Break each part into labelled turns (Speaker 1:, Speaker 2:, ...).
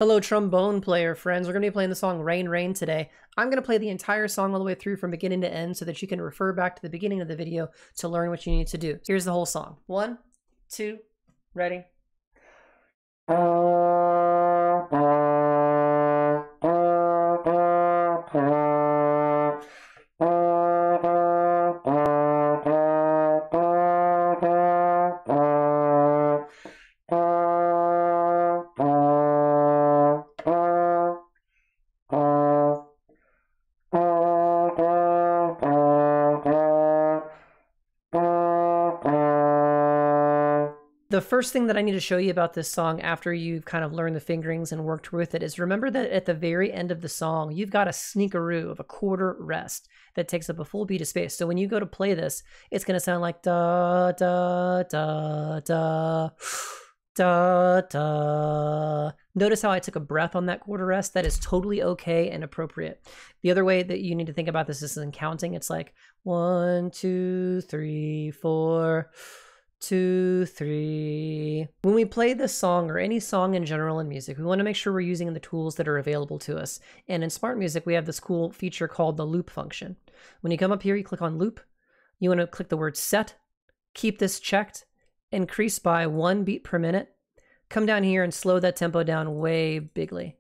Speaker 1: Hello, trombone player friends. We're going to be playing the song Rain, Rain today. I'm going to play the entire song all the way through from beginning to end so that you can refer back to the beginning of the video to learn what you need to do. Here's the whole song. 1, 2, ready? The first thing that I need to show you about this song after you've kind of learned the fingerings and worked with it is remember that at the very end of the song, you've got a sneakaroo of a quarter rest that takes up a full beat of space. So when you go to play this, it's going to sound like da, da, da, da, da, da. Notice how I took a breath on that quarter rest. That is totally okay and appropriate. The other way that you need to think about this is in counting. It's like 1, 2, 3, 4... 2, 3. When we play this song or any song in general in music, we want to make sure we're using the tools that are available to us. And in Smart Music, we have this cool feature called the loop function. When you come up here, you click on loop. You want to click the word set, keep this checked, increase by 1 beat per minute. Come down here and slow that tempo down way bigly,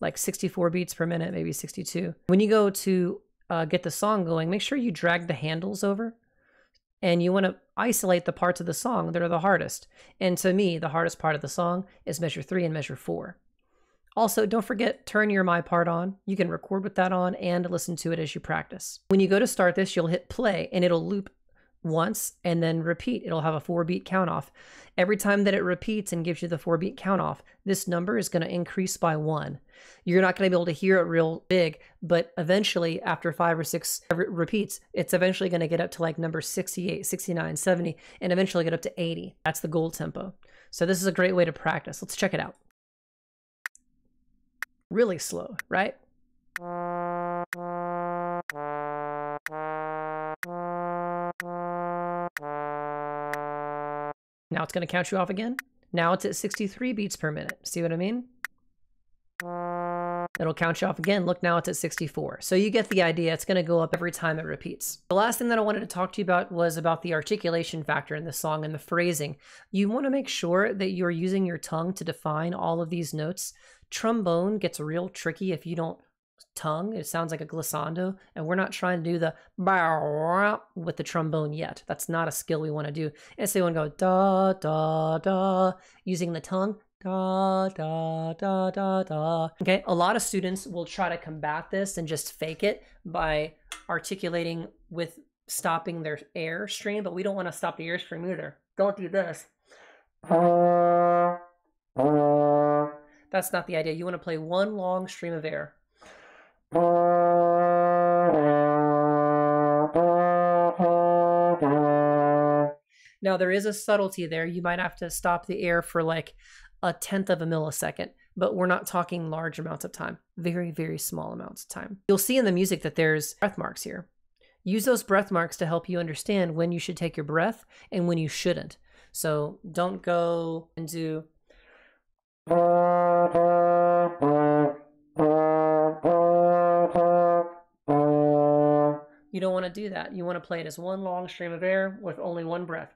Speaker 1: like 64 beats per minute, maybe 62. When you go to get the song going, make sure you drag the handles over. And you want to isolate the parts of the song that are the hardest. And to me, the hardest part of the song is measure 3 and measure 4. Also, don't forget, turn your My Part on. You can record with that on and listen to it as you practice. When you go to start this, you'll hit play and it'll loop once and then repeat. It'll have a 4-beat count off. Every time that it repeats and gives you the 4-beat count off, this number is going to increase by 1. You're not going to be able to hear it real big, but eventually after 5 or 6 repeats, it's eventually going to get up to like number 68, 69, 70, and eventually get up to 80. That's the goal tempo. So this is a great way to practice. Let's check it out. Really slow, right? Now it's going to count you off again. Now it's at 63 beats per minute. See what I mean? It'll count you off again. Look, now it's at 64. So you get the idea. It's going to go up every time it repeats. The last thing that I wanted to talk to you about was about the articulation factor in the song and the phrasing. You want to make sure that you're using your tongue to define all of these notes. Trombone gets real tricky if you don't tongue. It sounds like a glissando, and we're not trying to do the bow with the trombone yet. That's not a skill we want to do. And so you want to go da, da, da, using the tongue. Da, da, da, da, da. Okay, a lot of students will try to combat this and just fake it by articulating with stopping their air stream, but we don't want to stop the air stream either. Don't do this. That's not the idea. You want to play one long stream of air. Now there is a subtlety there. You might have to stop the air for like 1/10 of a millisecond, but we're not talking large amounts of time. Very, very small amounts of time. You'll see in the music that there's breath marks here. Use those breath marks to help you understand when you should take your breath and when you shouldn't. So don't go and do you don't want to do that. You want to play it as one long stream of air with only one breath.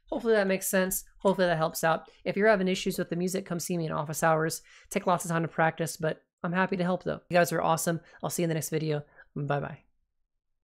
Speaker 1: Hopefully that makes sense. Hopefully that helps out. If you're having issues with the music, come see me in office hours. Take lots of time to practice, but I'm happy to help though. You guys are awesome. I'll see you in the next video. Bye-bye.